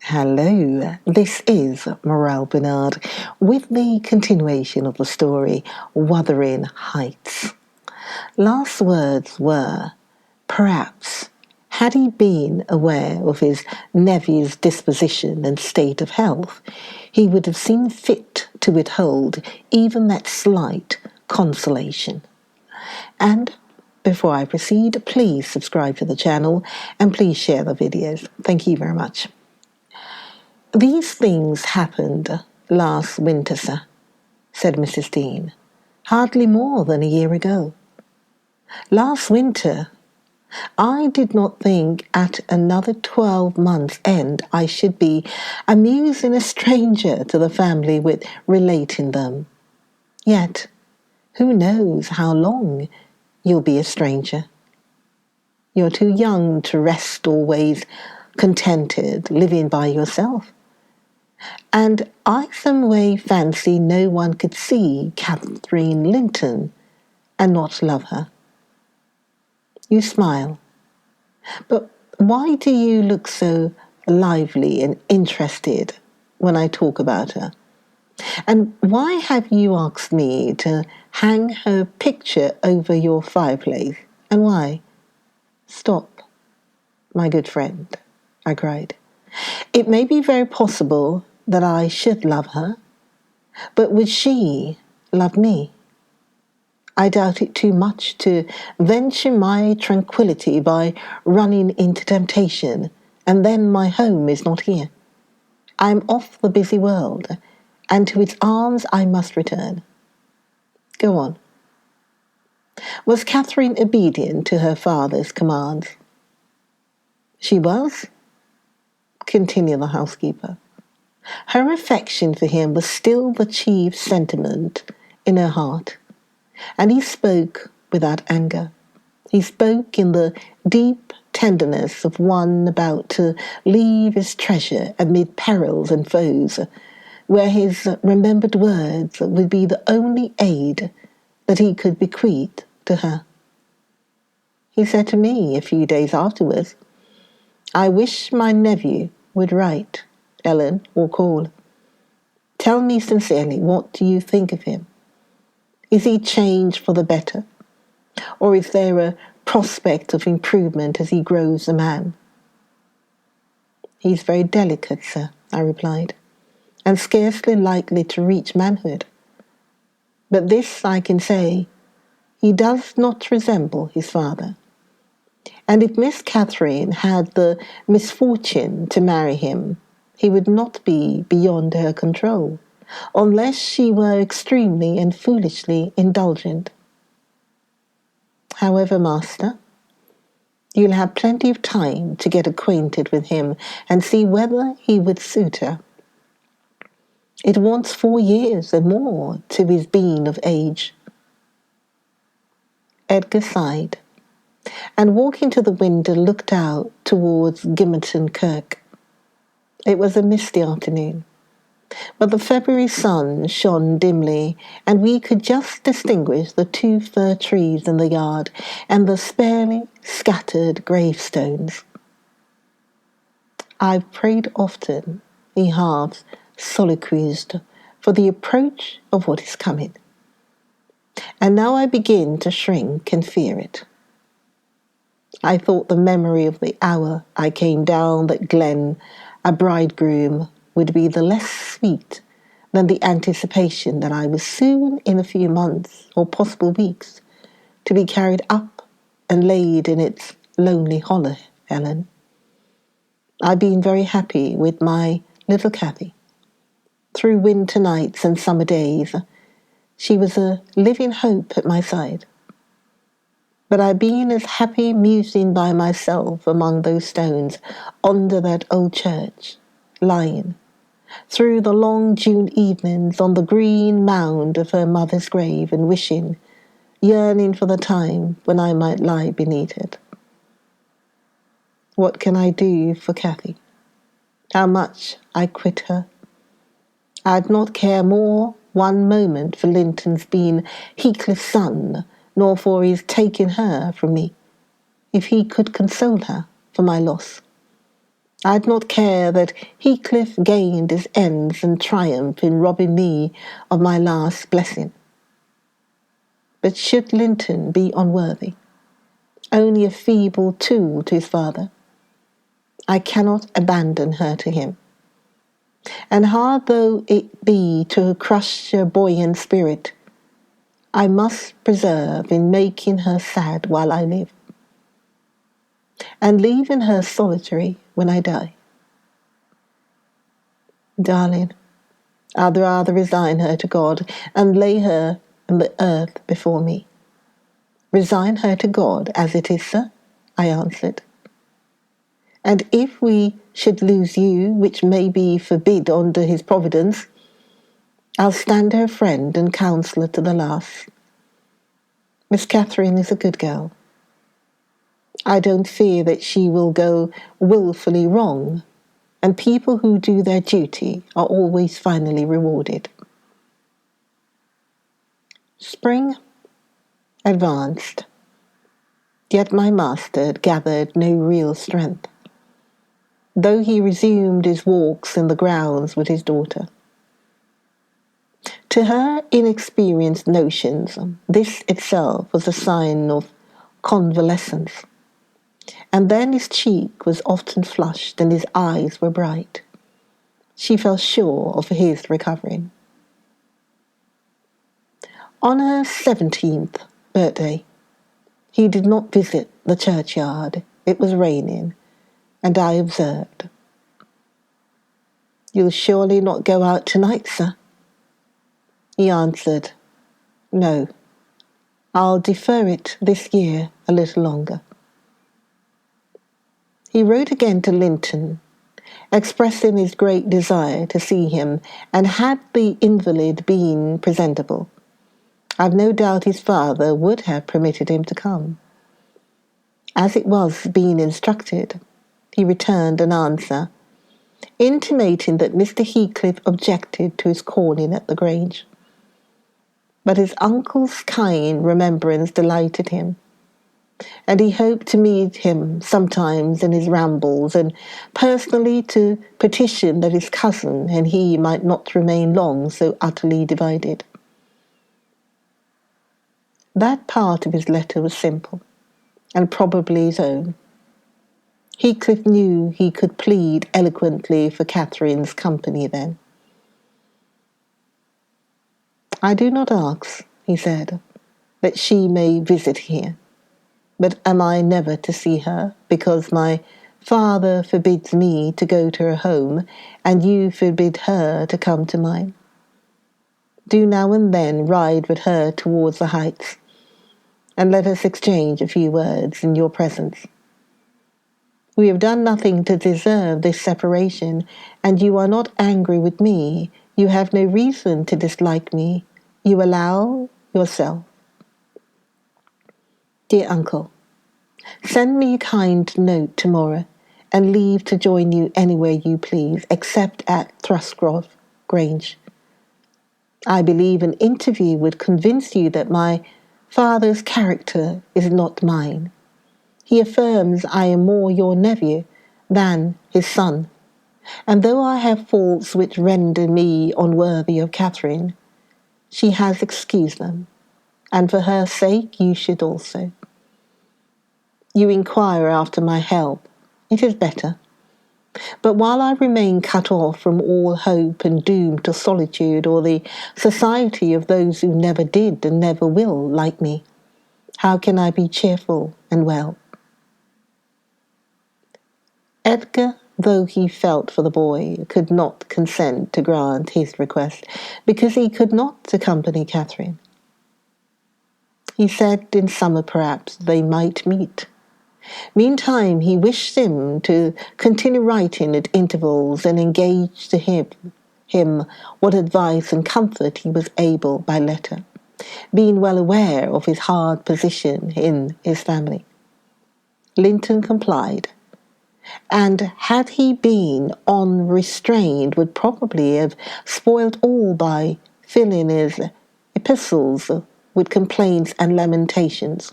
Hello, this is Morel Benard with the continuation of the story Wuthering Heights. Last words were, perhaps, had he been aware of his nephew's disposition and state of health, he would have seen fit to withhold even that slight consolation. And before I proceed, please subscribe to the channel and please share the videos. Thank you very much. "These things happened last winter, sir," said Mrs. Dean. "Hardly more than a year ago. Last winter, I did not think at another 12 months' end I should be amusing a stranger to the family with relating them. Yet, who knows how long you'll be a stranger? You're too young to rest always contented living by yourself. And I some way fancy no one could see Catherine Linton and not love her. You smile. But why do you look so lively and interested when I talk about her? And why have you asked me to hang her picture over your fireplace? And why?" "Stop, my good friend," I cried. "It may be very possible that I should love her, but would she love me? I doubt it too much to venture my tranquillity by running into temptation, and then my home is not here. I am off the busy world, and to its arms I must return. Go on. Was Catherine obedient to her father's commands?" "She was," continued the housekeeper. "Her affection for him was still the chief sentiment in her heart, and he spoke without anger. He spoke in the deep tenderness of one about to leave his treasure amid perils and foes, where his remembered words would be the only aid that he could bequeath to her. He said to me a few days afterwards, 'I wish my nephew would write, Ellen, or call. Tell me sincerely, what do you think of him? Is he changed for the better? Or is there a prospect of improvement as he grows a man?' 'He's very delicate, sir,' I replied, 'and scarcely likely to reach manhood. But this I can say, he does not resemble his father. And if Miss Catherine had the misfortune to marry him, he would not be beyond her control, unless she were extremely and foolishly indulgent. However, master, you'll have plenty of time to get acquainted with him and see whether he would suit her. It wants 4 years and more to his being of age.' Edgar sighed, and walking to the window looked out towards Gimmerton Kirk. It was a misty afternoon, but the February sun shone dimly, and we could just distinguish the 2 fir trees in the yard and the sparely scattered gravestones. 'I've prayed often,' he half soliloquized, 'for the approach of what is coming. And now I begin to shrink and fear it. I thought the memory of the hour I came down that glen a bridegroom would be the less sweet than the anticipation that I was soon, in a few months or possible weeks, to be carried up and laid in its lonely hollow, Ellen. I've been very happy with my little Cathy. Through winter nights and summer days, she was a living hope at my side. But I've been as happy musing by myself among those stones under that old church, lying, through the long June evenings, on the green mound of her mother's grave, and wishing, yearning for the time when I might lie beneath it. What can I do for Cathy? How much I quit her? I'd not care more one moment for Linton's being Heathcliff's son, nor for his taking her from me, if he could console her for my loss. I did not care that Heathcliff gained his ends and triumph in robbing me of my last blessing. But should Linton be unworthy, only a feeble tool to his father, I cannot abandon her to him. And hard though it be to crush her buoyant spirit, I must preserve in making her sad while I live, and leaving her solitary when I die. Darling, I'd rather resign her to God and lay her in the earth before me. Resign her to God as it is, sir, I answered. And if we should lose you, which may be forbid under his providence, I'll stand her friend and counsellor to the last. Miss Catherine is a good girl. I don't fear that she will go wilfully wrong, and people who do their duty are always finally rewarded. Spring advanced, yet my master had gathered no real strength, though he resumed his walks in the grounds with his daughter. To her inexperienced notions, this itself was a sign of convalescence, and then his cheek was often flushed and his eyes were bright. She felt sure of his recovering. On her 17th birthday, he did not visit the churchyard. It was raining, and I observed. "You'll surely not go out tonight, sir?" He answered, "No, I'll defer it this year a little longer." He wrote again to Linton, expressing his great desire to see him, and had the invalid been presentable, I've no doubt his father would have permitted him to come. As it was being instructed, he returned an answer, intimating that Mr. Heathcliff objected to his calling at the Grange. But his uncle's kind remembrance delighted him, and he hoped to meet him sometimes in his rambles, and personally to petition that his cousin and he might not remain long so utterly divided. That part of his letter was simple, and probably his own. Heathcliff knew he could plead eloquently for Catherine's company then. "I do not ask," he said, "that she may visit here, but am I never to see her, because my father forbids me to go to her home, and you forbid her to come to mine? Do now and then ride with her towards the heights, and let us exchange a few words in your presence. We have done nothing to deserve this separation, and you are not angry with me. You have no reason to dislike me. You allow yourself. Dear uncle, send me a kind note tomorrow, and leave to join you anywhere you please, except at Thrushcroft Grange. I believe an interview would convince you that my father's character is not mine. He affirms I am more your nephew than his son, and though I have faults which render me unworthy of Catherine, she has excused them, and for her sake you should also. You inquire after my health. It is better. But while I remain cut off from all hope and doomed to solitude or the society of those who never did and never will like me, how can I be cheerful and well?" Edgar, though he felt for the boy, could not consent to grant his request, because he could not accompany Catherine. He said in summer perhaps they might meet. Meantime, he wished him to continue writing at intervals and engage to him what advice and comfort he was able by letter, being well aware of his hard position in his family. Linton complied, and had he been unrestrained, would probably have spoilt all by filling his epistles with complaints and lamentations.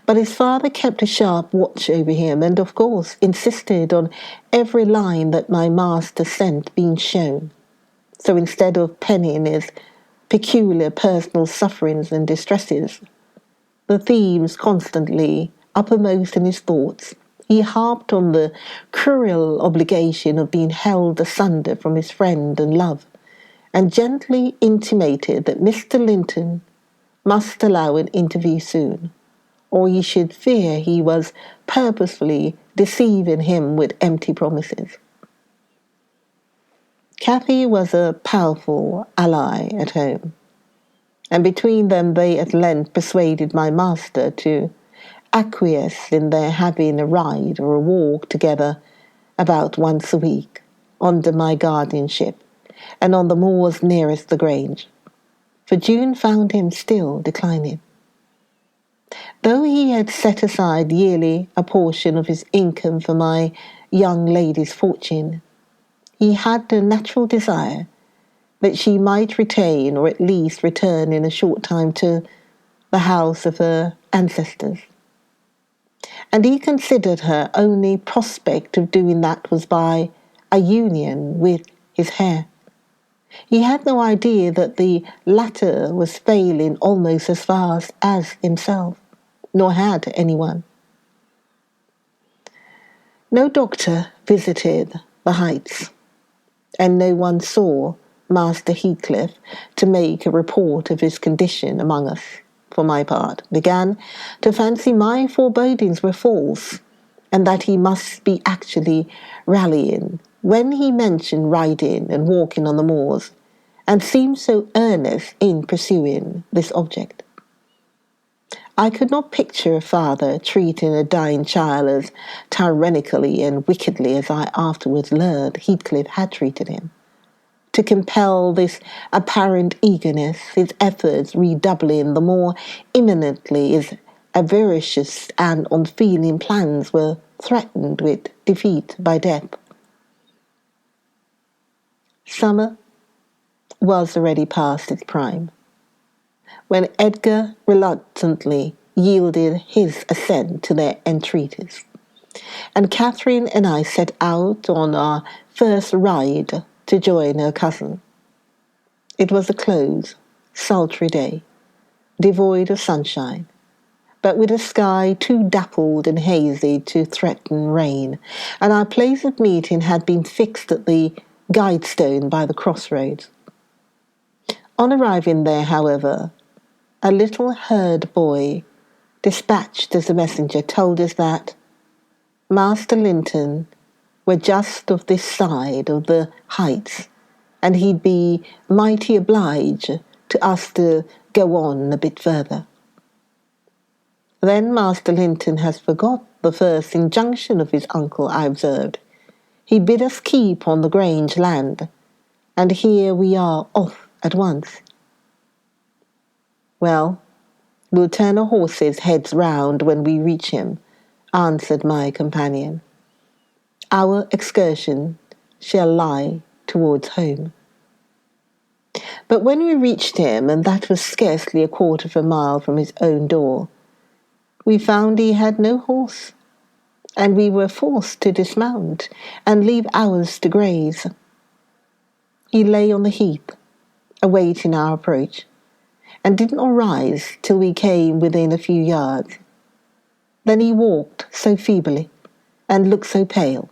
But his father kept a sharp watch over him and, of course, insisted on every line that my master sent being shown. So instead of penning his peculiar personal sufferings and distresses, the themes constantly uppermost in his thoughts, he harped on the cruel obligation of being held asunder from his friend and love, and gently intimated that Mr. Linton must allow an interview soon, or he should fear he was purposefully deceiving him with empty promises. Cathy was a powerful ally at home, and between them they at length persuaded my master to acquiesce in their having a ride or a walk together about once a week under my guardianship and on the moors nearest the Grange, for June found him still declining. Though he had set aside yearly a portion of his income for my young lady's fortune, he had the natural desire that she might retain or at least return in a short time to the house of her ancestors. And he considered her only prospect of doing that was by a union with his heir. He had no idea that the latter was failing almost as fast as himself, nor had anyone. No doctor visited the Heights, and no one saw Master Heathcliff to make a report of his condition among us. For my part, began to fancy my forebodings were false, and that he must be actually rallying when he mentioned riding and walking on the moors, and seemed so earnest in pursuing this object. I could not picture a father treating a dying child as tyrannically and wickedly as I afterwards learned Heathcliff had treated him. To compel this apparent eagerness, his efforts redoubling the more imminently his avaricious and unfeeling plans were threatened with defeat by death. Summer was already past its prime, when Edgar reluctantly yielded his assent to their entreaties, and Catherine and I set out on our first ride to join her cousin. It was a close, sultry day, devoid of sunshine, but with a sky too dappled and hazy to threaten rain, and our place of meeting had been fixed at the guidestone by the crossroads. On arriving there, however, a little herd boy, dispatched as a messenger, told us that Master Linton were just of this side of the Heights, and he'd be mighty obliged to us to go on a bit further. Then Master Linton has forgot the first injunction of his uncle, I observed. He bid us keep on the Grange land, and here we are off at once. Well, we'll turn our horses' heads round when we reach him, answered my companion. Our excursion shall lie towards home. But when we reached him, and that was scarcely a quarter of a mile from his own door, we found he had no horse, and we were forced to dismount and leave ours to graze. He lay on the heath, awaiting our approach, and did not rise till we came within a few yards. Then he walked so feebly and looked so pale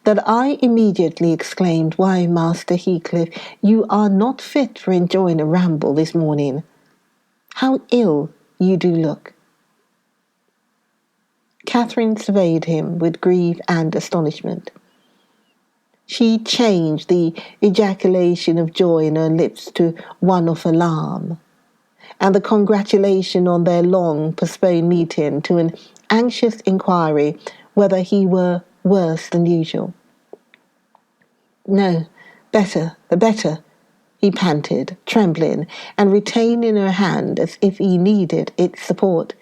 that I immediately exclaimed, "Why, Master Heathcliff, you are not fit for enjoying a ramble this morning. How ill you do look." Catherine surveyed him with grief and astonishment. She changed the ejaculation of joy in her lips to one of alarm, and the congratulation on their long-postponed meeting to an anxious inquiry whether he were worse than usual. "No, better, the better," he panted, trembling and retaining her hand as if he needed its support,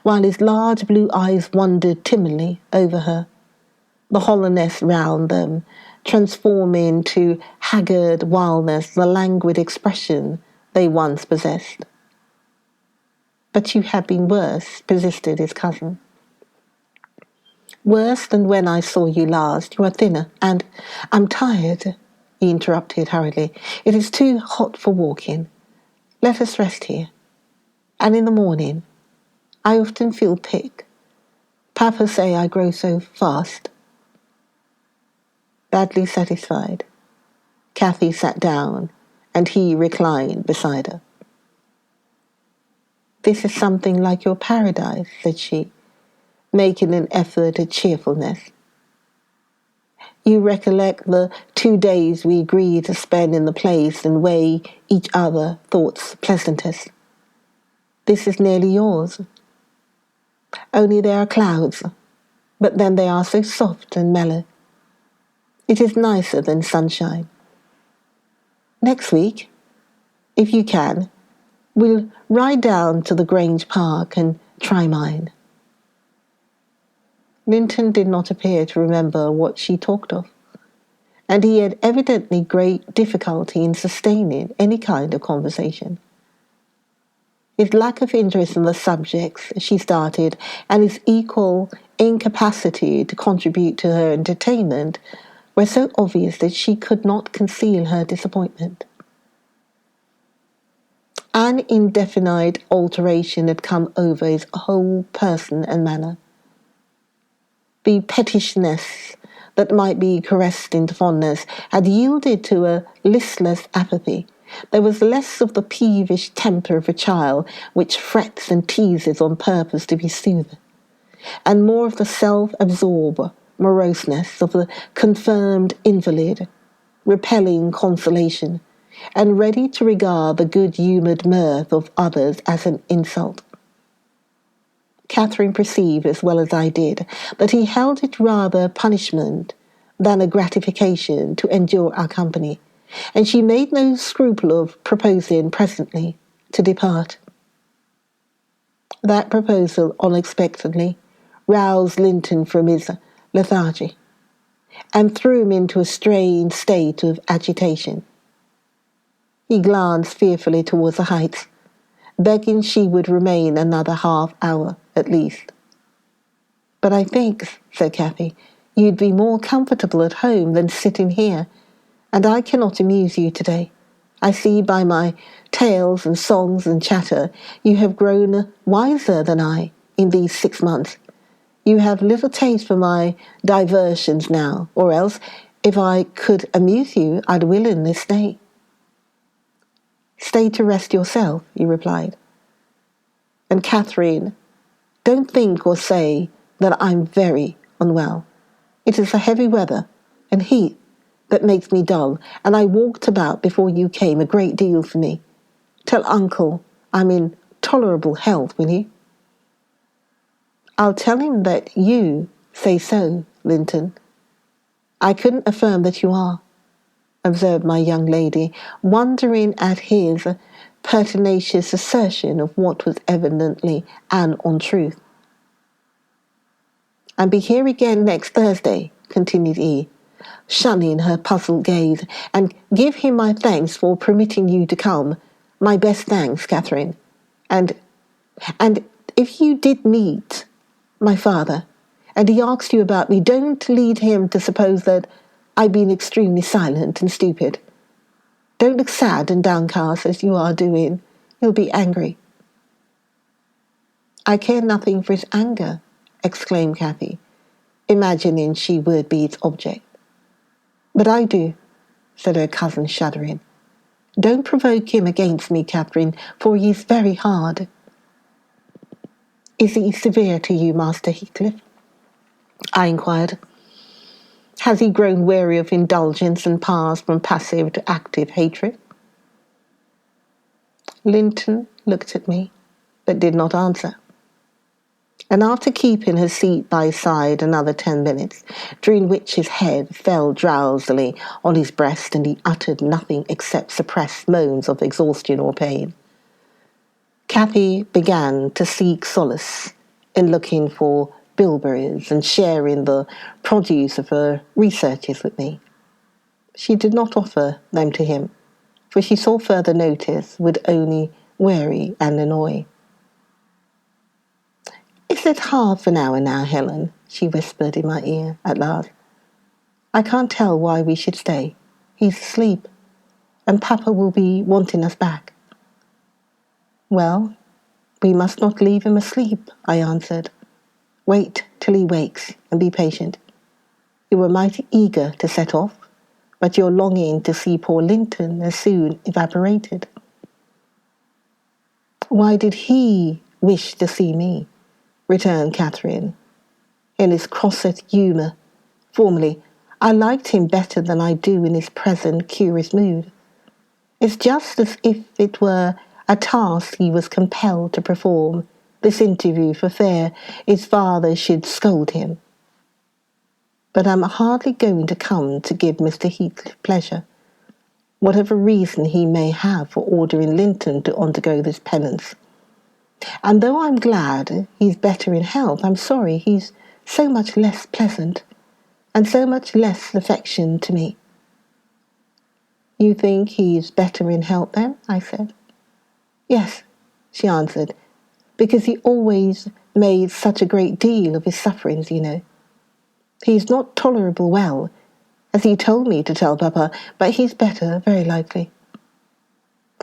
while his large blue eyes wandered timidly over her, the hollowness round them transforming to haggard wildness the languid expression they once possessed. But you have been worse, persisted his cousin. Worse than when I saw you last. You are thinner, and I'm tired, he interrupted hurriedly. It is too hot for walking. Let us rest here. And in the morning, I often feel sick. Papa say I grow so fast. Badly satisfied, Cathy sat down, and he reclined beside her. This is something like your paradise, said she, making an effort at cheerfulness. You recollect the 2 days we agreed to spend in the place and weigh each other thoughts pleasantest. This is nearly yours. Only there are clouds, but then they are so soft and mellow. It is nicer than sunshine. Next week, if you can, we'll ride down to the Grange Park and try mine. Linton did not appear to remember what she talked of, and he had evidently great difficulty in sustaining any kind of conversation. His lack of interest in the subjects she started and his equal incapacity to contribute to her entertainment were so obvious that she could not conceal her disappointment. An indefinite alteration had come over his whole person and manner. The pettishness that might be caressed into fondness had yielded to a listless apathy. There was less of the peevish temper of a child which frets and teases on purpose to be soothed, and more of the self-absorbed moroseness of the confirmed invalid, repelling consolation, and ready to regard the good-humoured mirth of others as an insult. Catherine perceived, as well as I did, that he held it rather punishment than a gratification to endure our company, and she made no scruple of proposing presently to depart. That proposal unexpectedly roused Linton from his lethargy and threw him into a strange state of agitation. He glanced fearfully towards the heights, begging she would remain another half hour at least. But I think, said Cathy, you'd be more comfortable at home than sitting here, and I cannot amuse you today. I see by my tales and songs and chatter you have grown wiser than I in these 6 months. You have little taste for my diversions now, or else, if I could amuse you, I'd willingly stay. Stay to rest yourself, he replied. And Catherine, don't think or say that I'm very unwell. It is the heavy weather and heat that makes me dull, and I walked about before you came a great deal for me. Tell Uncle I'm in tolerable health, will you? I'll tell him that you say so, Linton. I couldn't affirm that you are, observed my young lady, wondering at his pertinacious assertion of what was evidently an untruth. And be here again next Thursday, continued he, shunning her puzzled gaze, and give him my thanks for permitting you to come. My best thanks, Catherine. And if you did meet my father, and he asks you about me, don't lead him to suppose that I've been extremely silent and stupid. Don't look sad and downcast as you are doing. He'll be angry. I care nothing for his anger, exclaimed Cathy, imagining she would be its object. But I do, said her cousin, shuddering. Don't provoke him against me, Catherine, for he is very hard. Is he severe to you, Master Heathcliff? I inquired. Has he grown weary of indulgence and passed from passive to active hatred? Linton looked at me, but did not answer. And after keeping his seat by his side another 10 minutes, during which his head fell drowsily on his breast and he uttered nothing except suppressed moans of exhaustion or pain, Cathy began to seek solace in looking for bilberries and sharing the produce of her researches with me. She did not offer them to him, for she saw further notice would only weary and annoy. "Is it half an hour now, Helen?" she whispered in my ear at last. "I can't tell why we should stay. He's asleep, and Papa will be wanting us back." "Well, we must not leave him asleep," I answered. "Wait till he wakes and be patient. You were mighty eager to set off, but your longing to see poor Linton has soon evaporated." "Why did he wish to see me?" returned Catherine, in his crossed humour. "Formerly, I liked him better than I do in his present curious mood. It's just as if it were a task he was compelled to perform, this interview, for fear his father should scold him. But I'm hardly going to come to give Mr. Heathcliff pleasure, whatever reason he may have for ordering Linton to undergo this penance. And though I'm glad he's better in health, I'm sorry he's so much less pleasant and so much less affection to me." "You think he's better in health then?" I said. "Yes," she answered, "because he always made such a great deal of his sufferings, you know. He's not tolerable well, as he told me to tell Papa, but he's better, very likely."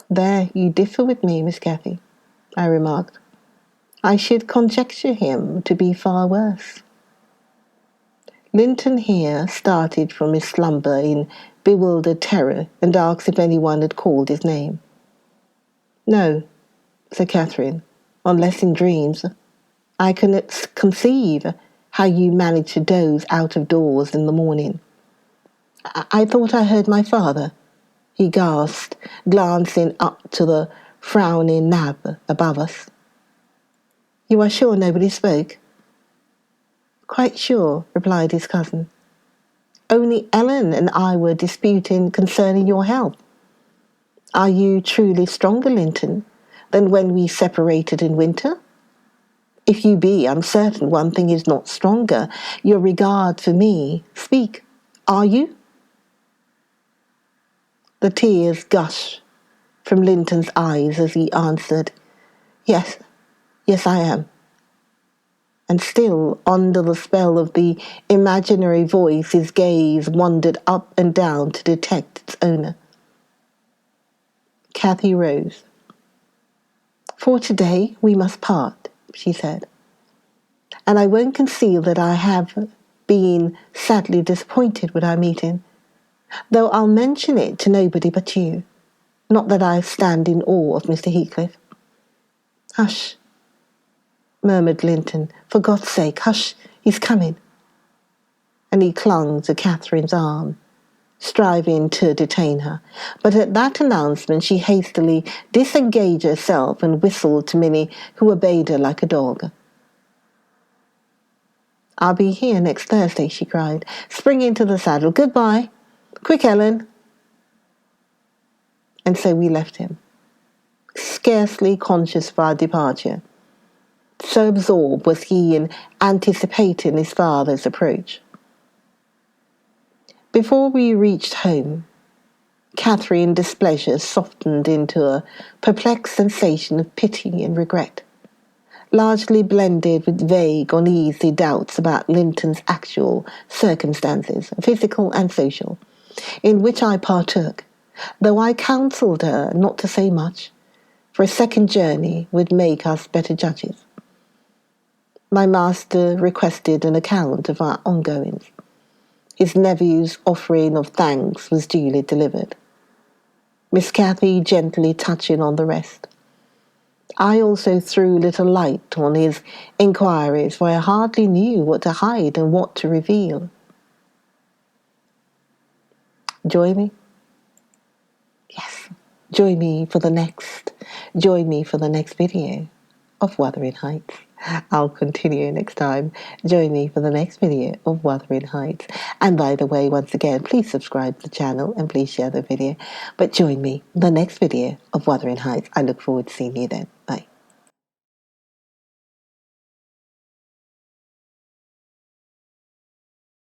"There you differ with me, Miss Cathy," I remarked. "I should conjecture him to be far worse." Linton here started from his slumber in bewildered terror and asked if anyone had called his name. "No," said Catherine, "unless in dreams. I cannot conceive how you manage to doze out of doors in the morning." I thought I heard my father," he gasped, glancing up to the frowning nab above us. "You are sure nobody spoke?" "Quite sure," replied his cousin. "Only Ellen and I were disputing concerning your health. Are you truly stronger, Linton, than when we separated in winter? If you be, I'm certain one thing is not stronger, your regard for me. Speak, are you?" The tears gushed from Linton's eyes as he answered, "Yes, yes I am." And still, under the spell of the imaginary voice, his gaze wandered up and down to detect its owner. Cathy rose. "For today we must part," she said. "And I won't conceal that I have been sadly disappointed with our meeting, though I'll mention it to nobody but you. Not that I stand in awe of Mr. Heathcliff." "Hush," murmured Linton. "For God's sake, hush, he's coming." And he clung to Catherine's arm, striving to detain her. But at that announcement she hastily disengaged herself and whistled to Minnie, who obeyed her like a dog. "I'll be here next Thursday," she cried, springing into the saddle. "Goodbye. Quick, Ellen." And so we left him, scarcely conscious of our departure. So absorbed was he in anticipating his father's approach. Before we reached home, Catherine's displeasure softened into a perplexed sensation of pity and regret, largely blended with vague, uneasy doubts about Linton's actual circumstances, physical and social, in which I partook, though I counselled her not to say much, for a second journey would make us better judges. My master requested an account of our ongoings. His nephew's offering of thanks was duly delivered, Miss Cathy gently touching on the rest. I also threw little light on his inquiries, for I hardly knew what to hide and what to reveal. Join me? Yes, join me for the next video of Wuthering Heights. I'll continue next time. Join me for the next video of Wuthering Heights. And by the way, once again, please subscribe to the channel and please share the video. But join me in the next video of Wuthering Heights. I look forward to seeing you then. Bye.